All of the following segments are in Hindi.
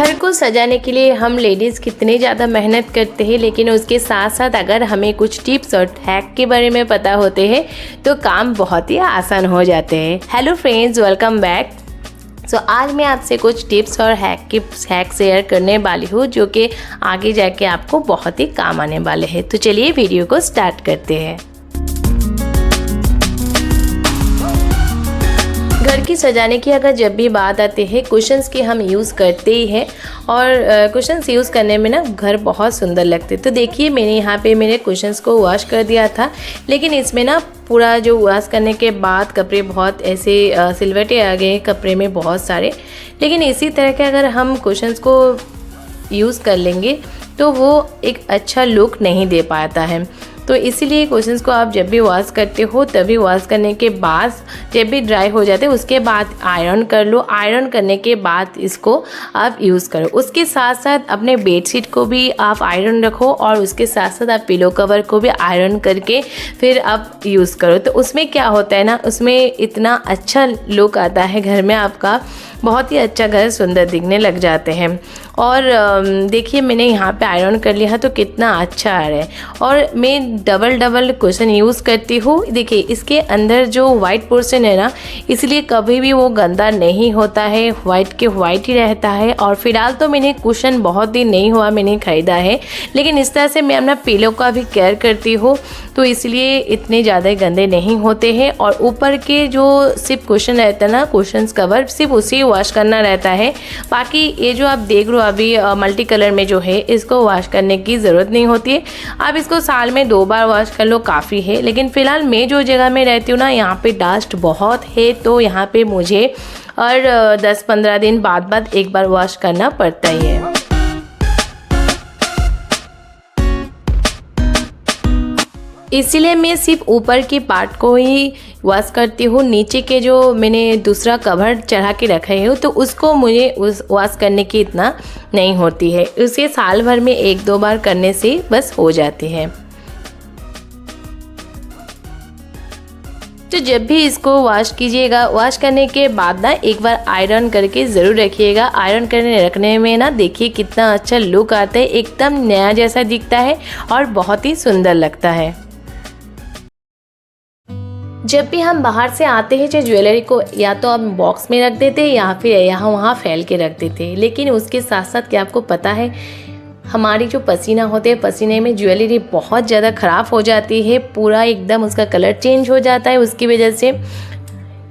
घर को सजाने के लिए हम लेडीज़ कितनी ज़्यादा मेहनत करते हैं, लेकिन उसके साथ साथ अगर हमें कुछ टिप्स और हैक के बारे में पता होते हैं तो काम बहुत ही आसान हो जाते हैं। Hello friends, welcome back. आज मैं आपसे कुछ टिप्स और हैक शेयर करने वाली हूँ जो कि आगे जाके आपको बहुत ही काम आने वाले हैं। तो चलिए वीडियो को स्टार्ट करते हैं। घर की सजाने की अगर जब भी बात आती है, कुशन्स की हम यूज़ करते ही हैं और कुशन्स यूज़ करने में ना घर बहुत सुंदर लगते। तो देखिए, मैंने यहाँ पे मेरे कुशन्स को वॉश कर दिया था, लेकिन इसमें ना पूरा जो वॉश करने के बाद कपड़े बहुत ऐसे सिलवटे आ गए कपड़े में बहुत सारे। लेकिन इसी तरह के अगर हम कुशन्स को यूज़ कर लेंगे तो वो एक अच्छा लुक नहीं दे पाता है। तो इसीलिए कुशन्स को आप जब भी वॉश करते हो तभी वॉश करने के बाद जब भी ड्राई हो जाते हैं उसके बाद आयरन कर लो। आयरन करने के बाद इसको आप यूज़ करो। उसके साथ साथ अपने बेडशीट को भी आप आयरन रखो और उसके साथ साथ आप पिलो कवर को भी आयरन करके फिर आप यूज़ करो। तो उसमें क्या होता है ना, उसमें इतना अच्छा लुक आता है घर में, आपका बहुत ही अच्छा घर सुंदर दिखने लग जाते हैं। और देखिए, मैंने यहाँ पे आयरन कर लिया तो कितना अच्छा आ रहा है। और मैं डबल कुशन यूज़ करती हूँ। देखिए, इसके अंदर जो वाइट पोर्शन है ना, इसलिए कभी भी वो गंदा नहीं होता है, वाइट के वाइट ही रहता है। और फिलहाल तो मैंने कुशन बहुत दिन नहीं हुआ मैंने ख़रीदा है, लेकिन इस तरह से मैं अपना पिलो का भी केयर करती हूँ तो इसलिए इतने ज़्यादा गंदे नहीं होते हैं। और ऊपर के जो सिर्फ कुशन रहता है ना, कुशन्स कवर, सिर्फ उसी वॉश करना रहता है। बाकी ये जो आप देख रहे हो अभी मल्टी कलर में जो है, इसको वॉश करने की ज़रूरत नहीं होती है। आप इसको साल में 2 बार वॉश कर लो, काफ़ी है। लेकिन फ़िलहाल मैं जो जगह में रहती हूँ ना, यहाँ पे डस्ट बहुत है, तो यहाँ पे मुझे और 10-15 दिन बाद एक बार वॉश करना पड़ता ही है। इसीलिए मैं सिर्फ ऊपर की पार्ट को ही वॉश करती हूँ। नीचे के जो मैंने दूसरा कवर चढ़ा के रखे हैं तो उसको मुझे उस वॉश करने की इतना नहीं होती है। उसे साल भर में 1-2 बार करने से बस हो जाती है। तो जब भी इसको वॉश कीजिएगा, वॉश करने के बाद ना एक बार आयरन करके ज़रूर रखिएगा। आयरन करने रखने में ना देखिए कितना अच्छा लुक आता है, एकदम नया जैसा दिखता है और बहुत ही सुंदर लगता है। जब भी हम बाहर से आते हैं, जो ज्वेलरी को या तो हम बॉक्स में रख देते हैं या फिर यहाँ वहाँ फैल के रख देते हैं। लेकिन उसके साथ साथ क्या आपको पता है, हमारी जो पसीना होते हैं, पसीने में ज्वेलरी बहुत ज़्यादा ख़राब हो जाती है, पूरा एकदम उसका कलर चेंज हो जाता है उसकी वजह से।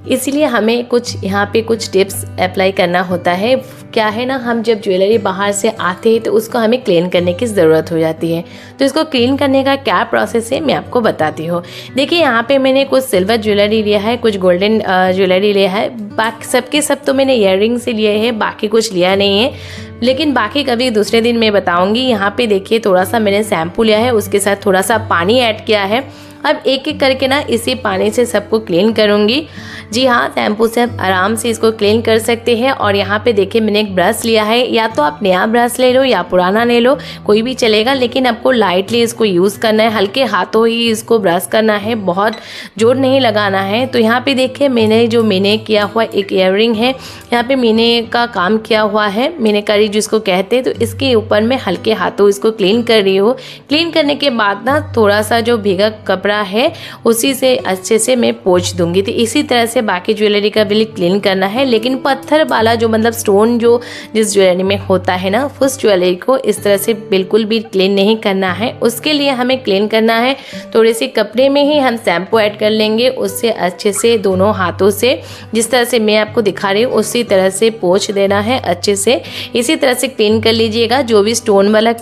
इसलिए हमें यहाँ पे कुछ टिप्स अप्लाई करना होता है। क्या है ना, हम जब ज्वेलरी बाहर से आते हैं तो उसको हमें क्लीन करने की ज़रूरत हो जाती है। तो इसको क्लीन करने का क्या प्रोसेस है मैं आपको बताती हूँ। देखिए, यहाँ पे मैंने कुछ सिल्वर ज्वेलरी लिया है, कुछ गोल्डन ज्वेलरी लिया है। बाकी सबके सब तो मैंने ईयररिंग से लिए हैं, बाकी कुछ लिया नहीं है, लेकिन बाकी कभी दूसरे दिन मैं बताऊँगी। यहाँ पे देखिए, थोड़ा सा मैंने शैम्पू लिया है, उसके साथ थोड़ा सा पानी ऐड किया है। अब एक एक करके ना इसी पानी से सबको क्लीन करूँगी। जी हाँ, शैम्पू से आप आराम से इसको क्लीन कर सकते हैं। और यहाँ पे देखिए, मैंने एक ब्रश लिया है, या तो आप नया ब्रश ले लो या पुराना ले लो, कोई भी चलेगा, लेकिन आपको लाइटली इसको यूज़ करना है, हल्के हाथों ही इसको ब्रश करना है, बहुत जोर नहीं लगाना है। तो यहाँ पे देखिए, मैंने किया हुआ एक ईयररिंग है, यहाँ पे मैंने का काम किया हुआ है, मैंने करी जिसको कहते हैं। तो इसके ऊपर मैं हल्के हाथों इसको क्लीन कर रही हूँ। क्लीन करने के बाद ना थोड़ा सा जो भीगा कपड़ा है उसी से अच्छे से मैं पोंछ दूंगी। तो इसी तरह से बाकी ज्वेलरी का भी क्लीन करना है, लेकिन पत्थर वाला जो मतलब स्टोन जो जिस ज्वेलरी में होता है ना, उस ज्वेलरी को इस तरह से बिल्कुल भी क्लीन नहीं करना है। उसके लिए हमें क्लीन करना है, थोड़े से कपड़े में ही हम शैम्पू ऐड कर लेंगे, उससे अच्छे से दोनों हाथों से जिस तरह से मैं आपको दिखा रही हूँ उसी तरह से पोंछ देना है अच्छे से। इसी तरह से क्लीन कर लीजिएगा। जो भी स्टोन वाला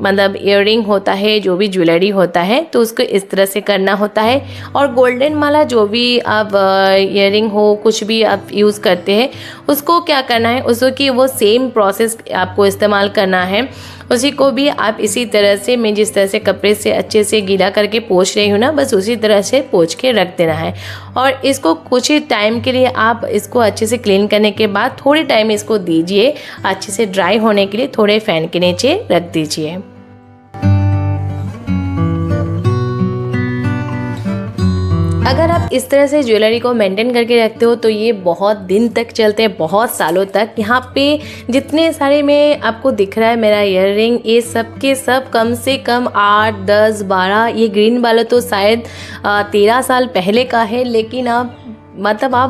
मतलब ईयररिंग होता है, जो भी ज्वेलरी होता है, तो उसको इस तरह से करना होता है। और गोल्डन वाला जो भी आप ईयररिंग हो, कुछ भी आप यूज़ करते हैं, उसको क्या करना है, उसको कि वो सेम प्रोसेस आपको इस्तेमाल करना है। उसी को भी आप इसी तरह से, मैं जिस तरह से कपड़े से अच्छे से गीला करके पोंछ रही हूँ ना, बस उसी तरह से पोंछ के रख देना है। और इसको कुछ ही टाइम के लिए आप इसको अच्छे से क्लीन करने के बाद थोड़ी टाइम इसको दीजिए अच्छे से ड्राई होने के लिए, थोड़े फैन के नीचे रख दीजिए। अगर आप इस तरह से ज्वेलरी को मेंटेन करके रखते हो तो ये बहुत दिन तक चलते हैं, बहुत सालों तक। यहाँ पे जितने सारे में आपको दिख रहा है मेरा ईयर रिंग, ये सब के सब कम से कम 8, 10, 12, ये ग्रीन वाला तो शायद 13 साल पहले का है। लेकिन आप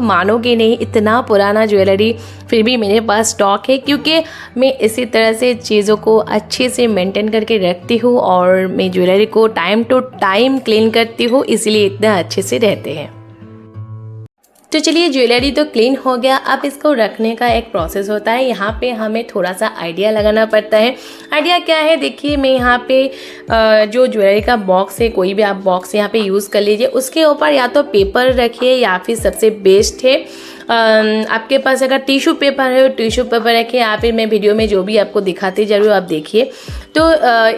मानोगे नहीं, इतना पुराना ज्वेलरी फिर भी मेरे पास स्टॉक है, क्योंकि मैं इसी तरह से चीज़ों को अच्छे से मेंटेन करके रखती हूँ और मैं ज्वेलरी को टाइम टू टाइम क्लीन करती हूँ, इसलिए इतना अच्छे से रहते हैं। तो चलिए, ज्वेलरी तो क्लीन हो गया। अब इसको रखने का एक प्रोसेस होता है। यहाँ पे हमें थोड़ा सा आइडिया लगाना पड़ता है। आइडिया क्या है, देखिए मैं यहाँ पे जो ज्वेलरी का बॉक्स है, कोई भी आप बॉक्स यहाँ पे यूज़ कर लीजिए। उसके ऊपर या तो पेपर रखिए या फिर सबसे बेस्ट है आपके पास अगर टिश्यू पेपर है, टिश्यू पेपर रखिए, या फिर मैं वीडियो में जो भी आपको दिखाती जरूर आप देखिए। तो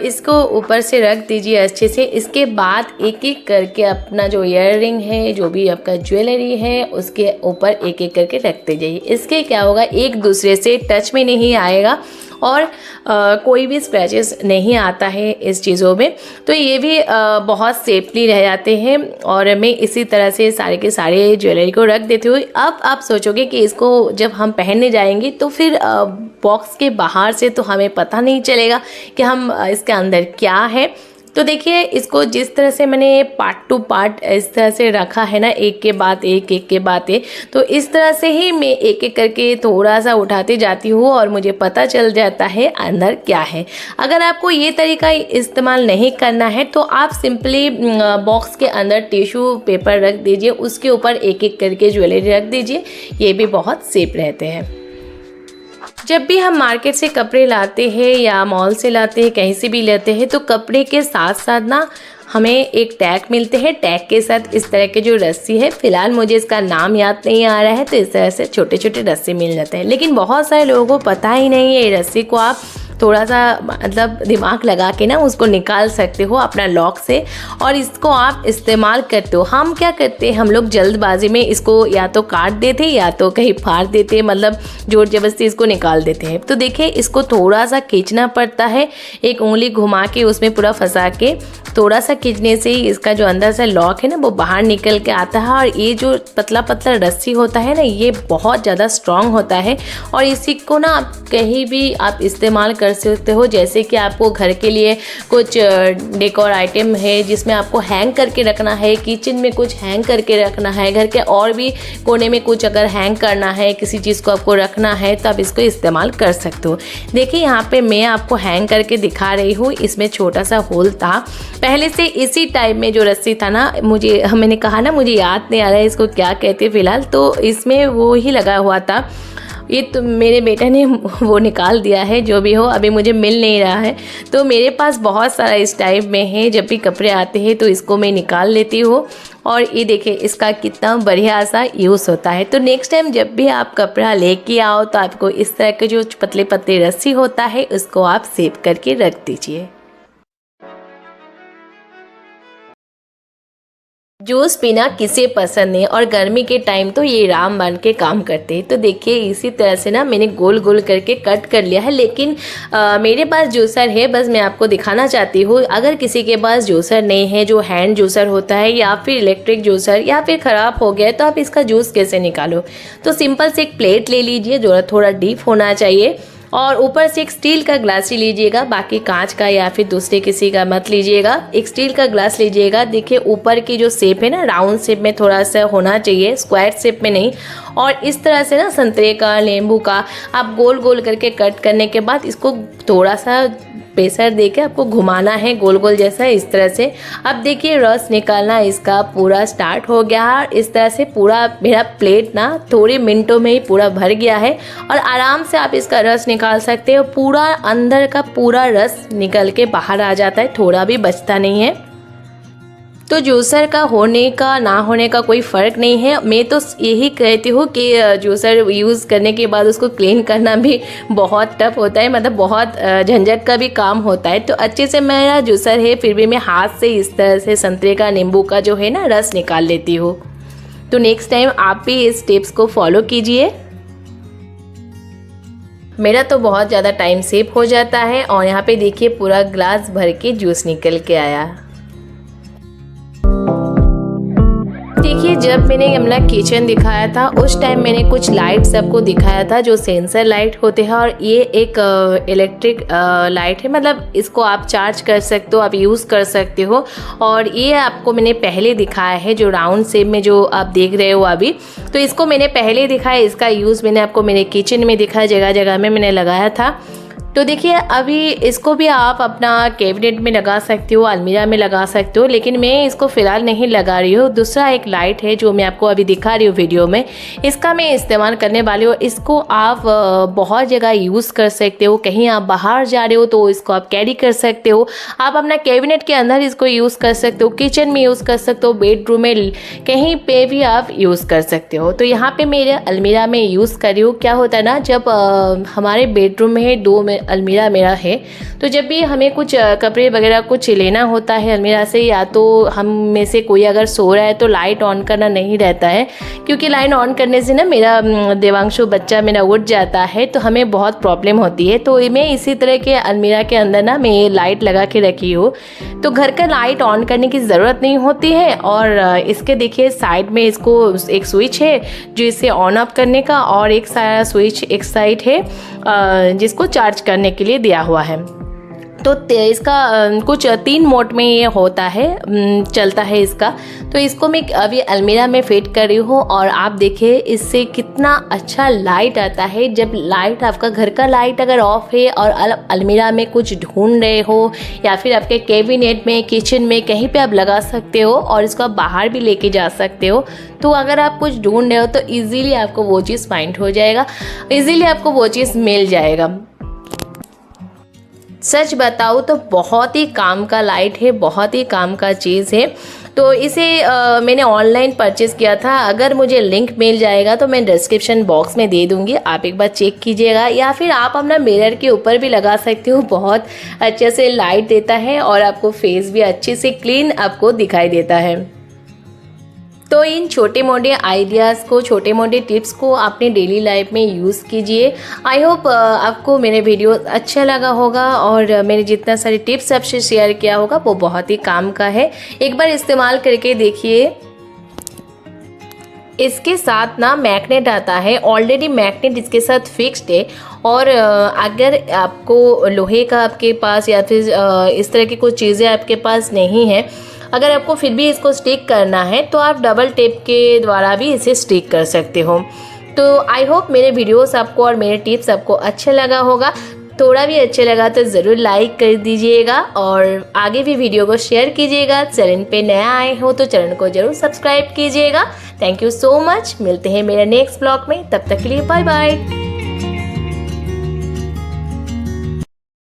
इसको ऊपर से रख दीजिए अच्छे से। इसके बाद एक एक करके अपना जो ईयर रिंग है, जो भी आपका ज्वेलरी है, उसके ऊपर एक एक करके रखते जाइए। इसके क्या होगा, एक दूसरे से टच में नहीं आएगा और कोई भी स्क्रैचेस नहीं आता है इस चीज़ों में। तो ये भी बहुत सेफली रह जाते हैं। और मैं इसी तरह से सारे के सारे ज्वेलरी को रख देती हूँ। अब आप सोचोगे कि इसको जब हम पहनने जाएंगे तो फिर बॉक्स के बाहर से तो हमें पता नहीं चलेगा कि हम इसके अंदर क्या है। तो देखिए, इसको जिस तरह से मैंने पार्ट टू पार्ट इस तरह से रखा है ना, एक के बाद एक, एक के बाद एक, तो इस तरह से ही मैं एक एक करके थोड़ा सा उठाती जाती हूँ और मुझे पता चल जाता है अंदर क्या है। अगर आपको ये तरीका इस्तेमाल नहीं करना है तो आप सिंपली बॉक्स के अंदर टिश्यू पेपर रख दीजिए, उसके ऊपर एक एक करके ज्वेलरी रख दीजिए। ये भी बहुत सेफ रहते हैं। जब भी हम मार्केट से कपड़े लाते हैं या मॉल से लाते हैं, कहीं से भी लेते हैं, तो कपड़े के साथ साथ ना हमें एक टैग मिलते हैं। टैग के साथ इस तरह के जो रस्सी है, फिलहाल मुझे इसका नाम याद नहीं आ रहा है, तो इस तरह से छोटे छोटे रस्सी मिल जाते हैं। लेकिन बहुत सारे लोगों को पता ही नहीं है, ये रस्सी को आप थोड़ा सा मतलब दिमाग लगा के ना उसको निकाल सकते हो अपना लॉक से, और इसको आप इस्तेमाल करते हो। हम क्या करते हैं, हम लोग जल्दबाजी में इसको या तो काट देते या तो कहीं फाड़ देते, मतलब जोर जबरदस्ती इसको निकाल देते हैं। तो देखिए, इसको थोड़ा सा खींचना पड़ता है, एक उंगली घुमा के उसमें पूरा फंसा के थोड़ा सा खींचने से ही इसका जो अंदर से लॉक है ना वो बाहर निकल के आता है। और ये जो पतला पतला रस्सी होता है ना, ये बहुत ज़्यादा स्ट्रॉन्ग होता है और इसी को ना आप कहीं भी आप इस्तेमाल कर सकते हो। जैसे कि आपको घर के लिए कुछ डेकोर आइटम है जिसमें आपको हैंग करके रखना है, किचन में कुछ हैंग करके रखना है, घर के और भी कोने में कुछ अगर हैंग करना है, किसी चीज़ को आपको रखना है, तो आप इसको इस्तेमाल कर सकते हो। देखिए, यहाँ पे मैं आपको हैंग करके दिखा रही हूँ। इसमें छोटा सा होल था पहले से, इसी टाइप में जो रस्सी था ना, मैंने कहा ना मुझे याद नहीं आ रहा है इसको क्या कहते हैं फिलहाल, तो इसमें वो ही लगा हुआ था। ये तो मेरे बेटे ने वो निकाल दिया है, जो भी हो अभी मुझे मिल नहीं रहा है। तो मेरे पास बहुत सारा इस टाइप में है, जब भी कपड़े आते हैं तो इसको मैं निकाल लेती हूँ। और ये देखिए इसका कितना बढ़िया सा यूज़ होता है। तो नेक्स्ट टाइम जब भी आप कपड़ा लेके आओ तो आपको इस तरह के जो पतले पतले रस्सी होता है उसको आप सेव करके रख दीजिए। जूस पीना किसे पसंद है, और गर्मी के टाइम तो ये रामबाण के काम करते हैं। तो देखिए, इसी तरह से ना मैंने गोल गोल करके कट कर लिया है। लेकिन मेरे पास जूसर है, बस मैं आपको दिखाना चाहती हूँ। अगर किसी के पास जूसर नहीं है, जो हैंड जूसर होता है या फिर इलेक्ट्रिक जूसर, या फिर ख़राब हो गया, तो आप इसका जूस कैसे निकालो। तो सिंपल से एक प्लेट ले लीजिए, जो थोड़ा डीप होना चाहिए, और ऊपर से एक स्टील का ग्लास ही लीजिएगा, बाकी कांच का या फिर दूसरे किसी का मत लीजिएगा। एक स्टील का ग्लास लीजिएगा। देखिए, ऊपर की जो शेप है ना, राउंड शेप में थोड़ा सा होना चाहिए, स्क्वायर शेप में नहीं। और इस तरह से ना संतरे का, नींबू का आप गोल गोल करके कट करने के बाद इसको थोड़ा सा प्रेशर देके आपको घुमाना है गोल गोल जैसा, इस तरह से। अब देखिए, रस निकालना इसका पूरा स्टार्ट हो गया। इस तरह से पूरा मेरा प्लेट ना थोड़े मिनटों में ही पूरा भर गया है और आराम से आप इसका रस निकाल सकते हो। पूरा अंदर का पूरा रस निकल के बाहर आ जाता है, थोड़ा भी बचता नहीं है। तो जूसर का होने का ना होने का कोई फ़र्क नहीं है। मैं तो यही कहती हूँ कि जूसर यूज़ करने के बाद उसको क्लीन करना भी बहुत टफ होता है, मतलब बहुत झंझट का भी काम होता है। तो अच्छे से मेरा जूसर है, फिर भी मैं हाथ से इस तरह से संतरे का, नींबू का जो है ना रस निकाल लेती हूँ। तो नेक्स्ट टाइम आप भी इस टिप्स को फॉलो कीजिए। मेरा तो बहुत ज़्यादा टाइम सेव हो जाता है। और यहाँ पे देखिए, पूरा ग्लास भर के जूस निकल के आया। देखिए, जब मैंने अपना किचन दिखाया था उस टाइम मैंने कुछ लाइट सबको दिखाया था जो सेंसर लाइट होते हैं, और ये एक इलेक्ट्रिक लाइट है, मतलब इसको आप चार्ज कर सकते हो, आप यूज़ कर सकते हो। और ये आपको मैंने पहले दिखाया है जो राउंड शेप में जो आप देख रहे हो अभी, तो इसको मैंने पहले दिखाया। इसका यूज़ मैंने आपको मेरे किचन में दिखाया, जगह जगह में मैंने लगाया था। तो देखिए, अभी इसको भी आप अपना कैबिनेट में लगा सकते हो, अलमीरा में लगा सकते हो, लेकिन मैं इसको फ़िलहाल नहीं लगा रही हूँ। दूसरा एक लाइट है जो मैं आपको अभी दिखा रही हूँ वीडियो में, इसका मैं इस्तेमाल करने वाली हूँ। इसको आप बहुत जगह यूज़ कर सकते हो, कहीं आप बाहर जा रहे हो तो इसको आप कैरी कर सकते हो, आप अपना कैबिनेट के अंदर इसको यूज़ कर सकते हो, किचन में यूज़ कर सकते हो, बेडरूम में, कहीं पे भी आप यूज़ कर सकते हो। तो यहाँ पे मेरे अलमीरा में यूज़ कर रही हूँ। क्या होता है ना, जब हमारे बेडरूम में है, 2 में अलमीरा मेरा है, तो जब भी हमें कुछ कपड़े वगैरह कुछ लेना होता है अलमीरा से, या तो हम में से कोई अगर सो रहा है तो लाइट ऑन करना नहीं रहता है, क्योंकि लाइट ऑन करने से ना मेरा देवांशु बच्चा मेरा उठ जाता है, तो हमें बहुत प्रॉब्लम होती है। तो मैं इसी तरह के अलमीरा के अंदर ना मैं लाइट लगा के रखी हूँ, तो घर का लाइट ऑन करने की ज़रूरत नहीं होती है। और इसके देखिए साइड में इसको एक स्विच है जो इसे ऑन ऑफ करने का, और एक स्विच एक साइड है जिसको चार्ज करने के लिए दिया हुआ है। तो इसका कुछ 3 मोड में ये होता है, चलता है इसका। तो इसको मैं अभी अलमीरा में फिट कर रही हूँ, और आप देखिए इससे कितना अच्छा लाइट आता है। जब लाइट, आपका घर का लाइट अगर ऑफ है और अलमीरा में कुछ ढूंढ रहे हो, या फिर आपके कैबिनेट में, किचन में, कहीं पे आप लगा सकते हो, और इसको आप बाहर भी लेके जा सकते हो। तो अगर आप कुछ ढूंढ रहे हो तो ईज़िली आपको वो चीज़ फाइंड हो जाएगा, ईज़िली आपको वो चीज़ मिल जाएगा। सच बताऊँ तो बहुत ही काम का लाइट है, बहुत ही काम का चीज़ है। तो इसे मैंने ऑनलाइन परचेज़ किया था। अगर मुझे लिंक मिल जाएगा तो मैं डिस्क्रिप्शन बॉक्स में दे दूँगी, आप एक बार चेक कीजिएगा, या फिर आप अपना मिरर के ऊपर भी लगा सकते हो। बहुत अच्छे से लाइट देता है और आपको फेस भी अच्छे से क्लीन आपको दिखाई देता है। तो इन छोटे मोटे आइडियाज़ को, छोटे मोटे टिप्स को अपने डेली लाइफ में यूज़ कीजिए। आई होप आपको मेरे वीडियो अच्छा लगा होगा, और मैंने जितना सारे टिप्स आपसे शेयर किया होगा वो बहुत ही काम का है। एक बार इस्तेमाल करके देखिए। इसके साथ ना मैग्नेट आता है, ऑलरेडी मैग्नेट इसके साथ फिक्स्ड है। और अगर आपको लोहे का आपके पास, या फिर इस तरह की कुछ चीज़ें आपके पास नहीं है, अगर आपको फिर भी इसको स्टिक करना है तो आप डबल टेप के द्वारा भी इसे स्टिक कर सकते हो। तो आई होप मेरे वीडियोस आपको और मेरे टिप्स आपको अच्छा लगा होगा। थोड़ा भी अच्छा लगा तो ज़रूर लाइक कर दीजिएगा, और आगे भी वीडियो को शेयर कीजिएगा। चैनल पे नया आए हो तो चैनल को ज़रूर सब्सक्राइब कीजिएगा। Thank you so much. मिलते हैं मेरे नेक्स्ट ब्लॉग में, तब तक के लिए बाय बाय।